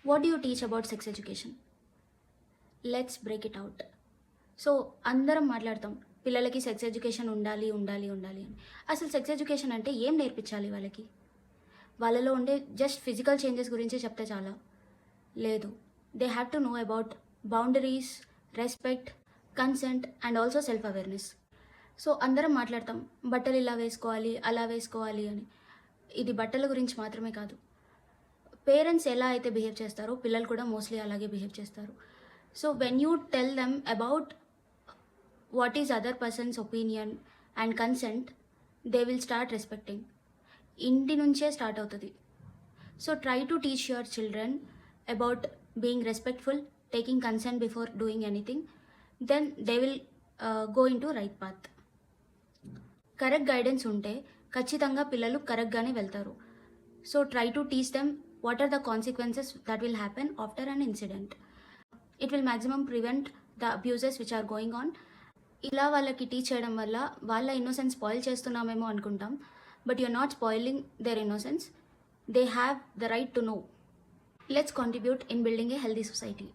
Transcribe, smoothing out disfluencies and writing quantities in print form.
What do you teach about sex education? Let's break it out. So అందరం మాట్లాడతాం పిల్లలకి sex education ఉండాలి ఉండాలి ఉండాలి అని. అసలు సెక్స్ ఎడ్యుకేషన్ అంటే ఏం నేర్పించాలి వాళ్ళకి? వాళ్ళలో ఉండే జస్ట్ ఫిజికల్ చేంజెస్ గురించి చెప్తే చాలా లేదు. They have to know about boundaries, respect, consent and also self awareness. So అందరం మాట్లాడతాం బట్టలు ఇలా వేసుకోవాలి అలా వేసుకోవాలి అని. ఇది బట్టల గురించి మాత్రమే కాదు. పేరెంట్స్ ఎలా అయితే బిహేవ్ చేస్తారో పిల్లలు కూడా మోస్ట్లీ అలాగే బిహేవ్ చేస్తారు. So when you tell them about what is other persons opinion and consent, they will start respecting. ఇంటి నుంచే స్టార్ట్ అవుతుంది. So try to teach your children about being respectful, taking consent before doing anything, then they will go in to right path. Correct guidance ఉంటే ఖచ్చితంగా పిల్లలు కరెక్ట్గానే వెళ్తారు. So try to teach them what are the consequences that will happen after an incident. It will maximum prevent the abuses which are going on. ఇలా వాళ్ళకి teach చేయడం వల్ల వాళ్ళ ఇన్నోసెన్స్ స్పాయిల్ చేస్తున్నామేమో అనుకుంటాం, but you're not spoiling their innocence. They have the right to know. Let's contribute in building a healthy society.